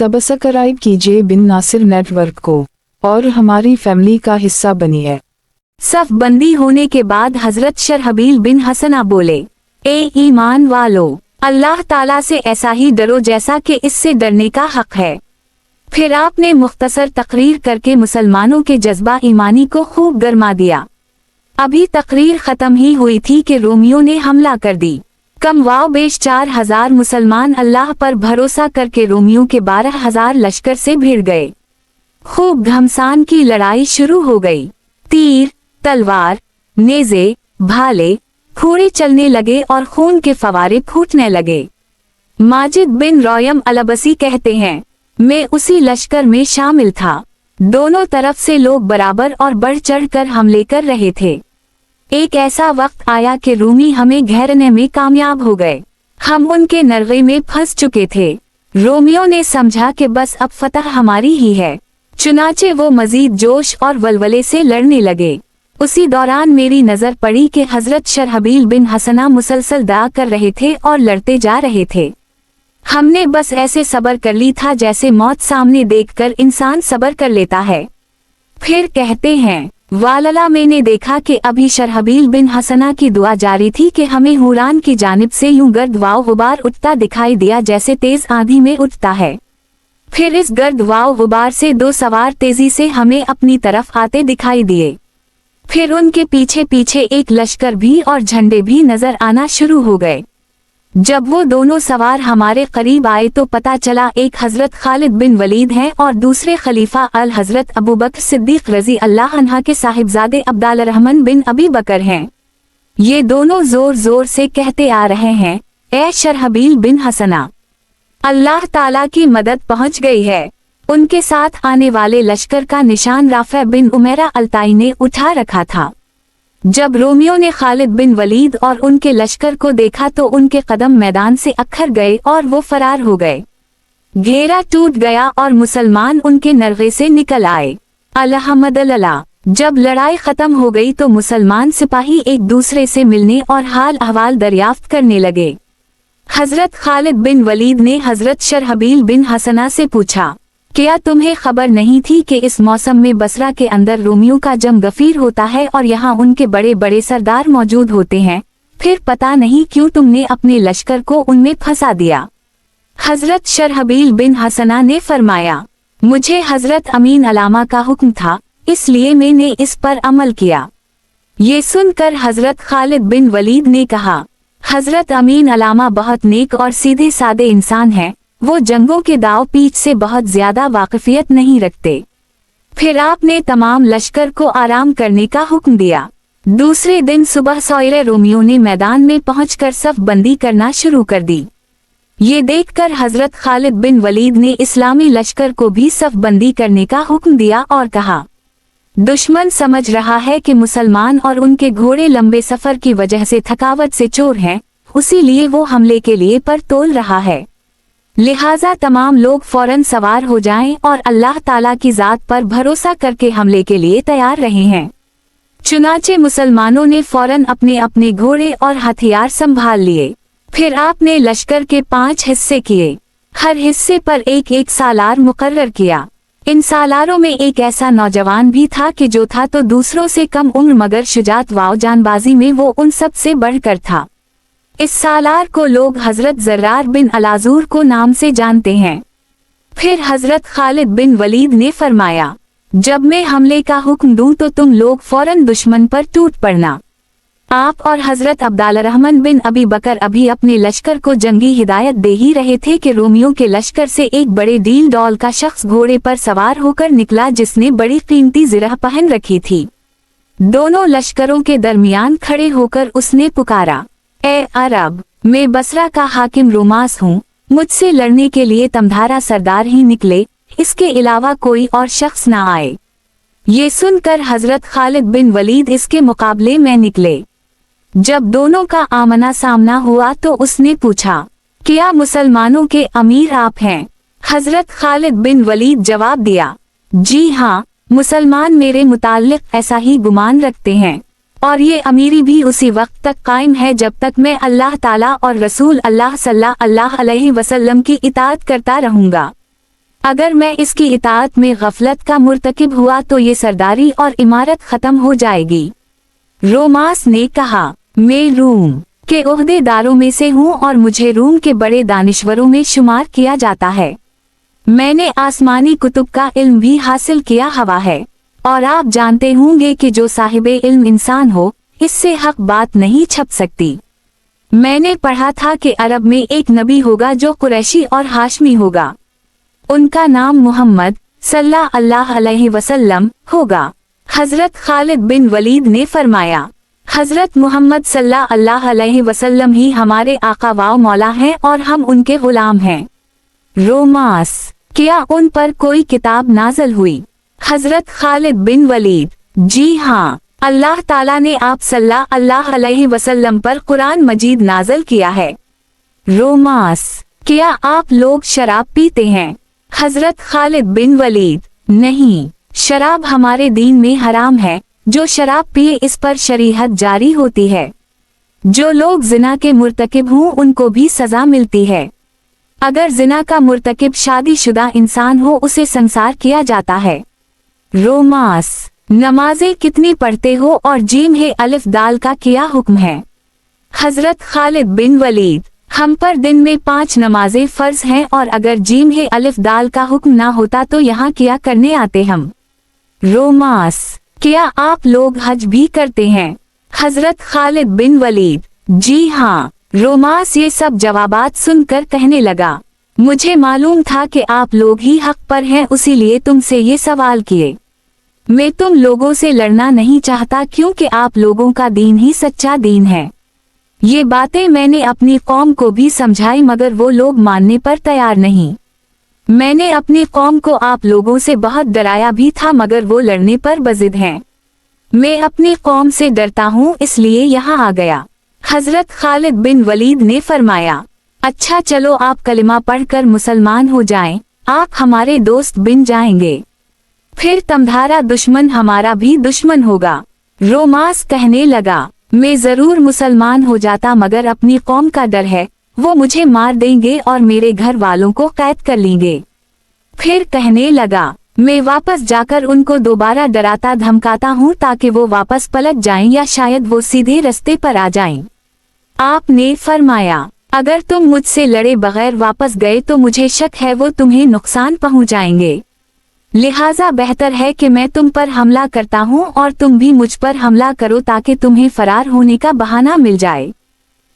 Subscribe कीजिए बिन Nasir network को और हमारी फैमिली का हिस्सा बनिए। सफ बंदी होने के बाद हजरत शरहबील बिन हसना बोले, ए ईमान वालो, अल्लाह ताला से ऐसा ही डरो जैसा कि इससे डरने का हक है। फिर आपने मुख्तसर तकरीर करके मुसलमानों के जज्बा ईमानी को खूब गरमा दिया। अभी तकरीर खत्म ही हुई थी कि रोमियों ने हमला कर दी। कम वाव बेश 4000 मुसलमान अल्लाह पर भरोसा करके रोमियों के 12000 लश्कर से भिड़ गए। खूब घमसान की लड़ाई शुरू हो गई। तीर, तलवार, नेज़े, भाले, घोड़े चलने लगे और खून के फवारे फूटने लगे। माजिद बिन रोयम अलबसी कहते हैं, मैं उसी लश्कर में शामिल था। दोनों तरफ से लोग बराबर और बढ़ चढ़ कर हमले कर रहे थे। एक ऐसा वक्त आया कि रूमी हमें घेरने में कामयाब हो गए। हम उनके नरगे में फंस चुके थे। रोमियों ने समझा कि बस अब फतह हमारी ही है, चुनाचे वो मजीद जोश और वलवले से लड़ने लगे। उसी दौरान मेरी नजर पड़ी कि हजरत शरहबील बिन हसना मुसलसल दआ कर रहे थे और लड़ते जा रहे थे। हमने बस ऐसे सब्र कर ली था जैसे मौत सामने देखकर इंसान सब्र कर लेता है। फिर कहते हैं, वालला मैंने देखा कि अभी शरहबील बिन हसना की दुआ जारी थी कि हमें हुरान की जानिब से यूं गर्द वाव गुबार उठता दिखाई दिया जैसे तेज आंधी में उठता है। फिर इस गर्द वाव गुबार से 2 सवार तेजी से हमें अपनी तरफ आते दिखाई दिए। फिर उनके पीछे पीछे एक लश्कर भी और झंडे भी नजर आना शुरू हो गए। जब वो दोनों सवार हमारे करीब आए तो पता चला एक हजरत खालिद बिन वलीद हैं और दूसरे खलीफा अल हजरत अबू बकर सिद्दीक रजी अल्लाह अन्हा के साहिबजादे अब्दाल रहमान बिन अबी बकर हैं। ये दोनों जोर जोर से कहते आ रहे हैं, ए शरहबील बिन हसना, अल्लाह ताला की मदद पहुंच गई है। उनके साथ आने वाले लश्कर का निशान राफे बिन उमेरा अल्ताई ने उठा रखा था। जब रोमियों ने खालिद बिन वलीद और उनके लश्कर को देखा तो उनके कदम मैदान से अखर गए और वो फरार हो गए। घेरा टूट गया और मुसलमान उनके नरगे से निकल आए। अल्हम्दुलिल्लाह, जब लड़ाई खत्म हो गई तो मुसलमान सिपाही एक दूसरे से मिलने और हाल अहवाल दरियाफ्त करने लगे। हजरत खालिद बिन वलीद ने हजरत शरहबील बिन हसना से पूछा, क्या तुम्हें खबर नहीं थी कि इस मौसम में बसरा के अंदर रोमियों का जम गफीर होता है और यहाँ उनके बड़े बड़े सरदार मौजूद होते हैं? फिर पता नहीं क्यों तुमने अपने लश्कर को उनमें फंसा दिया। हजरत शरहबील बिन हसना ने फरमाया, मुझे हजरत अमीन अलामा का हुक्म था, इसलिए मैंने इस पर अमल किया। ये सुनकर हजरत खालिद बिन वलीद ने कहा, हजरत अमीन अलामा बहुत नेक और सीधे सादे इंसान हैं, वो जंगों के दाव पीछ से बहुत ज्यादा वाकफियत नहीं रखते। फिर आपने तमाम लश्कर को आराम करने का हुक्म दिया। दूसरे दिन सुबह सवेरे रोमियों ने मैदान में पहुंचकर सफ बंदी करना शुरू कर दी। ये देखकर हजरत खालिद बिन वलीद ने इस्लामी लश्कर को भी सफ बंदी करने का हुक्म दिया और कहा, दुश्मन समझ रहा है कि मुसलमान और उनके घोड़े लंबे सफर की वजह से थकावट से चोर हैं, उसीलिए वो हमले के लिए पर तोल रहा है। लिहाजा तमाम लोग फौरन सवार हो जाएं और अल्लाह ताला की जात पर भरोसा करके हमले के लिए तैयार रहे हैं। चुनाचे मुसलमानों ने फौरन अपने अपने घोड़े और हथियार संभाल लिए। फिर आपने लश्कर के 5 हिस्से किए। हर हिस्से पर एक एक सालार मुकर्रर किया। इन सालारों में एक ऐसा नौजवान भी था कि जो था तो दूसरों से कम उम्र मगर शुजात वाव जानबाजी में वो उन सब से बढ़कर था। इस सालार को लोग हजरत जर्रार बिन अलाजूर को नाम से जानते हैं। फिर हजरत खालिद बिन वलीद ने फरमाया, जब मैं हमले का हुक्म दूं तो तुम लोग फौरन दुश्मन पर टूट पड़ना। आप और हजरत अब्दाल रहमान बिन अबी बकर अभी अपने लश्कर को जंगी हिदायत दे ही रहे थे कि रोमियों के लश्कर से एक बड़े डील डॉल का शख्स घोड़े पर सवार होकर निकला जिसने बड़ी कीमती ज़िरह पहन रखी थी। दोनों लश्करों के दरमियान खड़े होकर उसने पुकारा, ए अरब, मैं बसरा का हाकिम रोमास हूँ, मुझसे लड़ने के लिए तमधारा सरदार ही निकले, इसके अलावा कोई और शख्स ना आए। ये सुनकर हजरत खालिद बिन वलीद इसके मुकाबले में निकले। जब दोनों का आमना सामना हुआ तो उसने पूछा, क्या मुसलमानों के अमीर आप हैं? हजरत खालिद बिन वलीद जवाब दिया, जी हाँ, मुसलमान मेरे मुताल्लिक ऐसा ही गुमान रखते हैं और ये अमीरी भी उसी वक्त तक कायम है जब तक मैं अल्लाह ताला और रसूल अल्लाह सल्लल्लाहु अलैहि वसल्लम की इताअत करता रहूंगा। अगर मैं इसकी इताअत में गफलत का मुर्तकिब हुआ तो ये सरदारी और इमारत खत्म हो जाएगी। रोमास ने कहा, मैं रूम के ओहदेदारों में से हूँ और मुझे रूम के बड़े दानिश्वरों में शुमार किया जाता है। मैंने आसमानी कुतुब का इल्म भी हासिल किया हुआ है, और आप जानते होंगे कि जो साहिबे इल्म इंसान हो, इससे हक बात नहीं छप सकती। मैंने पढ़ा था कि अरब में एक नबी होगा जो कुरैशी और हाशमी होगा। उनका नाम मुहम्मद सल्लल्लाहु अलैहि वसल्लम होगा। हजरत खालिद बिन वलीद ने फरमाया, हजरत मोहम्मद सल्लल्लाहु अलैहि वसल्लम ही हमारे आका व मौला हैं और हम उनके गुलाम हैं। रोमास, क्या उन पर कोई किताब नाज़िल हुई? हजरत खालिद बिन वलीद, जी हाँ, अल्लाह ताला ने आप सल्लल्लाहु अलैहि वसल्लम पर कुरान मजीद नाज़िल किया है। रोमास, क्या आप लोग शराब पीते हैं? हजरत खालिद बिन वलीद, नहीं, शराब हमारे दीन में हराम है। जो शराब पिए इस पर शरीहत जारी होती है। जो लोग जिना के मुर्तकिब हों उनको भी सजा मिलती है। अगर जिना का मुर्तकिब शादीशुदा इंसान हो उसे संसार किया जाता है। रोमास, नमाजें कितनी पढ़ते हो और जीम है अलिफ दाल का क्या हुक्म है? हजरत खालिद बिन वलीद, हम पर दिन में 5 नमाजें फर्ज हैं और अगर जीम है अलिफ दाल का हुक्म ना होता तो यहाँ क्या करने आते हम? रोमास, क्या आप लोग हज भी करते हैं? हजरत खालिद बिन वलीद, जी हाँ। रोमास ये सब जवाबात सुनकर कहने लगा, मुझे मालूम था कि आप लोग ही हक पर हैं, उसीलिए तुमसे ये सवाल किए। मैं तुम लोगों से लड़ना नहीं चाहता क्योंकि आप लोगों का दीन ही सच्चा दीन है। ये बातें मैंने अपनी कौम को भी समझाई मगर वो लोग मानने पर तैयार नहीं। मैंने अपनी कौम को आप लोगों से बहुत डराया भी था मगर वो लड़ने पर बजिद हैं। मैं अपनी कौम से डरता हूँ इसलिए यहाँ आ गया। हजरत खालिद बिन वलीद ने फरमाया, अच्छा चलो आप कलिमा पढ़कर मुसलमान हो जाएं, आप हमारे दोस्त बन जाएंगे। फिर तुम्हारा दुश्मन हमारा भी दुश्मन होगा। रोमास कहने लगा, मैं जरूर मुसलमान हो जाता मगर अपनी कौम का डर है, वो मुझे मार देंगे और मेरे घर वालों को कैद कर लेंगे। फिर कहने लगा, मैं वापस जाकर उनको दोबारा डराता धमकाता हूँ ताकि वो वापस पलट जाएं या शायद वो सीधे रास्ते पर आ जाएं। आपने फरमाया, अगर तुम मुझसे लड़े बगैर वापस गए तो मुझे शक है वो तुम्हें नुकसान पहुँचाएंगे। लिहाजा बेहतर है कि मैं तुम पर हमला करता हूँ और तुम भी मुझ पर हमला करो ताकि तुम्हें फरार होने का बहाना मिल जाए।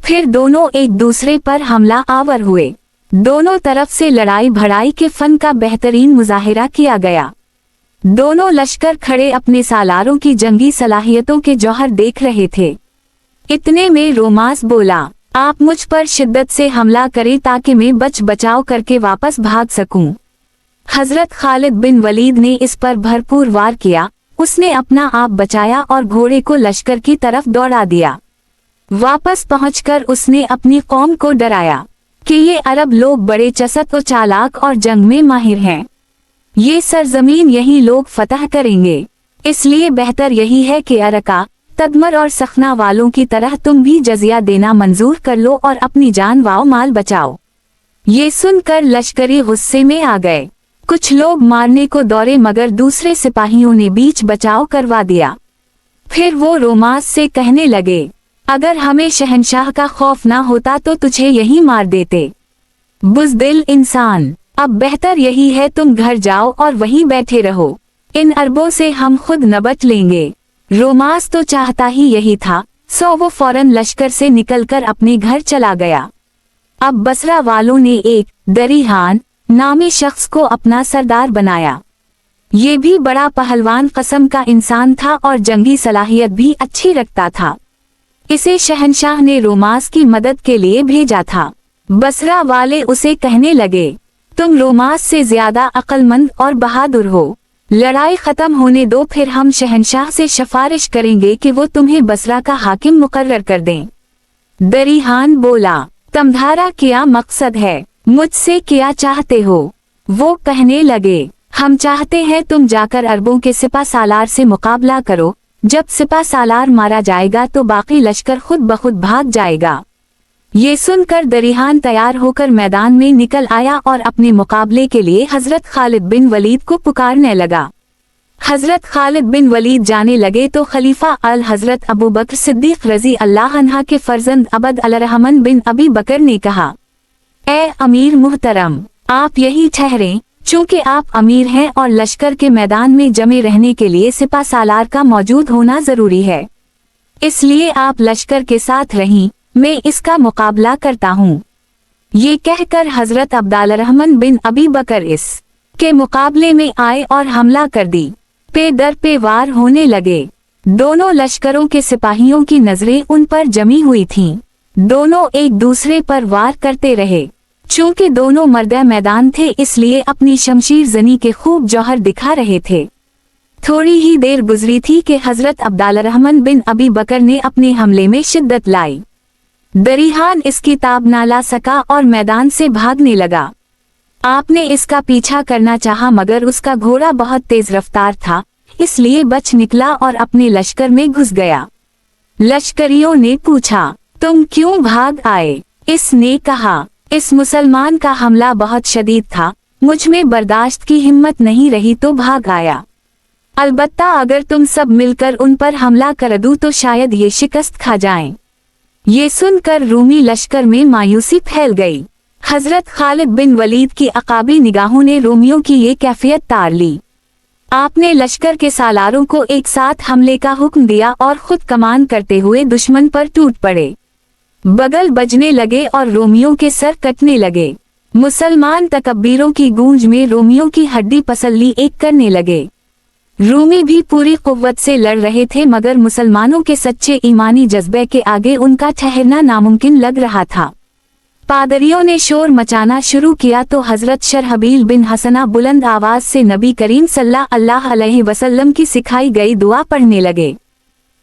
फिर दोनों एक दूसरे पर हमला आवर हुए। दोनों तरफ से लड़ाई भड़ाई के फन का बेहतरीन मुजाहिरा किया गया। दोनों लश्कर खड़े अपने सालारों की जंगी सलाहियतों के जौहर देख रहे थे। इतने में रोमास बोला, आप मुझ पर शिद्दत से हमला करें ताकि मैं बच बचाव करके वापस भाग सकूं। हजरत खालिद बिन वलीद ने इस पर भरपूर वार किया। उसने अपना आप बचाया और घोड़े को लश्कर की तरफ दौड़ा दिया। वापस पहुंचकर उसने अपनी कौम को डराया कि ये अरब लोग बड़े चसत और चालाक और जंग में माहिर हैं। ये सरजमीन यही लोग फतह करेंगे, इसलिए बेहतर यही है कि अरका, तदमर और सखना वालों की तरह तुम भी जजिया देना मंजूर कर लो और अपनी जान व माल बचाओ। ये सुनकर लश्करी गुस्से में आ गए। कुछ लोग मारने को दौड़े मगर दूसरे सिपाहियों ने बीच बचाव करवा दिया। फिर वो रोमास से कहने लगे, अगर हमें शहनशाह का खौफ ना होता तो तुझे यही मार देते। बुज़दिल इंसान, अब बेहतर यही है तुम घर जाओ और वहीं बैठे रहो। इन अरबों से हम खुद नबट लेंगे। रोमास तो चाहता ही यही था, सो वो फौरन लश्कर से निकलकर अपने घर चला गया। अब बसरा वालों ने एक दरीहान नामी शख्स को अपना सरदार बनाया। ये भी बड़ा पहलवान कस्म का इंसान था और जंगी सलाहियत भी अच्छी रखता था। इसे शहनशाह ने रोमास की मदद के लिए भेजा था। बसरा वाले उसे कहने लगे, तुम रोमास से ज्यादा अक्लमंद और बहादुर हो। लड़ाई खत्म होने दो, फिर हम शहनशाह से सिफारिश करेंगे कि वो तुम्हें बसरा का हाकिम मुकर्रर कर दें। दरीहान बोला, तुम्हारा क्या मकसद है? मुझसे क्या चाहते हो? वो कहने लगे, हम चाहते हैं तुम जाकर अरबों के सिपा सालार से मुकाबला करो। जब सिपा सालार मारा जाएगा तो बाकी लश्कर खुद ब खुद भाग जाएगा। ये सुनकर दरिहान तैयार होकर मैदान में निकल आया और अपने मुकाबले के लिए हजरत खालिद बिन वलीद को पुकारने लगा। हजरत खालिद बिन वलीद जाने लगे तो खलीफा अल हजरत अबू बकर सिद्दीक रजी अल्लाह अन्हा के फर्जंद अबद अल-रहमान बिन अबी बकर ने कहा, ए अमीर मुहतरम, आप यही ठहरें, चूँकि आप अमीर हैं और लश्कर के मैदान में जमे रहने के लिए सिपा सालार का मौजूद होना जरूरी है, इसलिए आप लश्कर के साथ रहीं, मैं इसका मुकाबला करता हूँ। ये कहकर हजरत अब्दुल-रहमान बिन अबी बकर इस के मुकाबले में आए और हमला कर दी। पे दर पे वार होने लगे। दोनों लश्करों के सिपाहियों की नजरें उन पर जमी हुई थीं। दोनों एक दूसरे पर वार करते रहे। चूंकि दोनों मर्द मैदान थे इसलिए अपनी शमशीर जनी के खूब जौहर दिखा रहे थे। थोड़ी ही देर गुजरी थी कि हजरत अब्दुल-रहमान बिन अबी बकर ने अपने हमले में शिद्दत लाई। दरिहान इसकी ताब ना ला सका और मैदान से भागने लगा। आपने इसका पीछा करना चाहा मगर उसका घोड़ा बहुत तेज रफ्तार था, इसलिए बच निकला और अपने लश्कर में घुस गया। लश्करियों ने पूछा, तुम क्यों भाग आए? इसने कहा, इस मुसलमान का हमला बहुत शदीद था, मुझ में बर्दाश्त की हिम्मत नहीं रही तो भाग आया। अलबत्ता अगर तुम सब मिलकर उन पर हमला कर दूं तो शायद ये शिकस्त खा जाएं। ये सुनकर रूमी लश्कर में मायूसी फैल गई। हजरत खालिद बिन वलीद की अकाबी निगाहों ने रोमियों की ये कैफियत तार ली। आपने लश्कर के सालारों को एक साथ हमले का हुक्म दिया और खुद कमान करते हुए दुश्मन पर टूट पड़े। बगल बजने लगे और रोमियों के सर कटने लगे। मुसलमान तकब्बीरों की गूंज में रोमियों की हड्डी पसली एक करने लगे। रूमी भी पूरी कुव्वत से लड़ रहे थे मगर मुसलमानों के सच्चे ईमानी जज्बे के आगे उनका ठहरना नामुमकिन लग रहा था। पादरियों ने शोर मचाना शुरू किया तो हजरत शरहबील बिन हसना बुलंद आवाज से नबी करीम सल्लल्लाहु अलैहि वसल्लम की सिखाई गई दुआ पढ़ने लगे।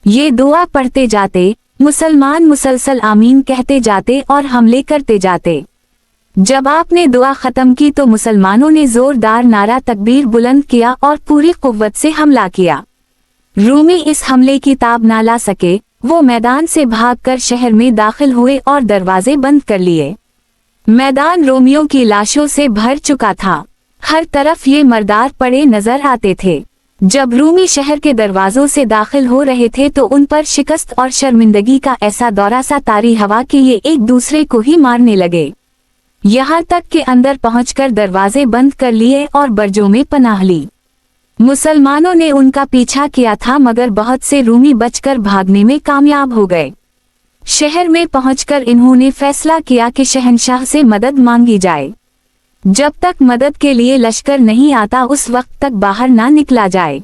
ये दुआ पढ़ते जाते, मुसलमान मुसलसल आमीन कहते जाते और हमले करते जाते। जब आपने दुआ खत्म की तो मुसलमानों ने जोरदार नारा तकबीर बुलंद किया और पूरी कुव्वत से हमला किया। रूमी इस हमले की ताब ना ला सके, वो मैदान से भागकर शहर में दाखिल हुए और दरवाजे बंद कर लिए। मैदान रोमियों की लाशों से भर चुका था। हर तरफ ये मर्दार पड़े नजर आते थे। जब रूमी शहर के दरवाजों से दाखिल हो रहे थे तो उन पर शिकस्त और शर्मिंदगी का ऐसा दौरा सा तारी हवा कि ये एक दूसरे को ही मारने लगे। यहाँ तक कि अंदर पहुंचकर दरवाजे बंद कर लिए और बर्जों में पनाह ली। मुसलमानों ने उनका पीछा किया था मगर बहुत से रूमी बचकर भागने में कामयाब हो गए। शहर में पहुंचकर इन्होंने फैसला किया कि शहंशाह से मदद मांगी जाए। जब तक मदद के लिए लश्कर नहीं आता उस वक्त तक बाहर ना निकला जाए।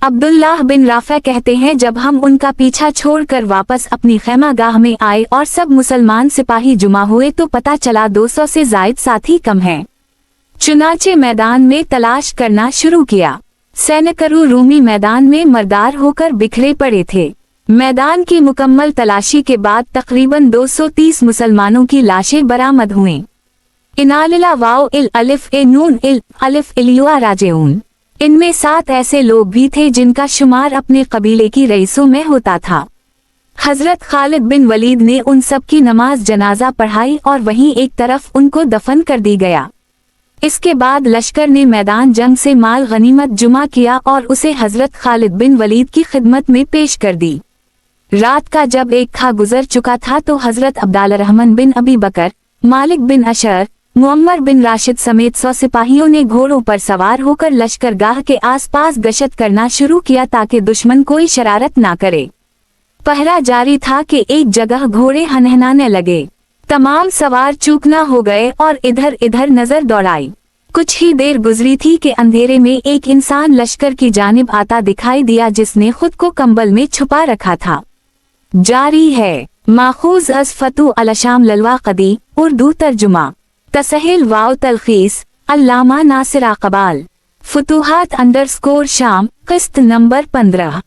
अब्दुल्लाह बिन राफा कहते हैं, जब हम उनका पीछा छोड़कर वापस अपनी खैमागाह में आए और सब मुसलमान सिपाही जुमा हुए तो पता चला 200 से जायद साथी कम हैं। चुनाचे मैदान में तलाश करना शुरू किया। सैनिकरू रूमी मैदान में मर्दार होकर बिखरे पड़े थे। मैदान की मुकम्मल तलाशी के बाद तकरीबन 230 मुसलमानों की लाशें बरामद हुईं। इनालिला वाओ इल अलिफ ए नून इल अलिफ इलियुआ राजेऊन। इनमें 7 ऐसे लोग भी थे जिनका शुमार अपने कबीले की रईसों में होता था। हजरत खालिद बिन वलीद ने उन सब की नमाज जनाजा पढ़ाई और वहीं एक तरफ उनको दफन कर दी गया। इसके बाद लश्कर ने मैदान जंग से माल गनीमत जुमा किया और उसे हजरत खालिद बिन वलीद की खिदमत में पेश कर दी। रात का जब एक खा गुजर चुका था तो हजरत अब्दुल-रहमान बिन अबी बकर, मालिक बिन अशर, मुअम्मर बिन राशिद समेत 100 सिपाहियों ने घोड़ों पर सवार होकर लश्करगाह के आसपास गश्त करना शुरू किया ताकि दुश्मन कोई शरारत ना करे। पहरा जारी था कि एक जगह घोड़े हनहनाने लगे। तमाम सवार चूकना हो गए और इधर इधर नजर दौड़ाई। कुछ ही देर गुजरी थी कि अंधेरे में एक इंसान लश्कर की जानिब आता दिखाई दिया जिसने खुद को कंबल में छुपा रखा था। जारी है माखूज अज फतू अलशाम ललवा कदी, उर्दू तर्जुमा तसहिल वाव तलखीस अल्लामा नासिर अकबाल फुतूहात _ शाम, किस्त नंबर 15।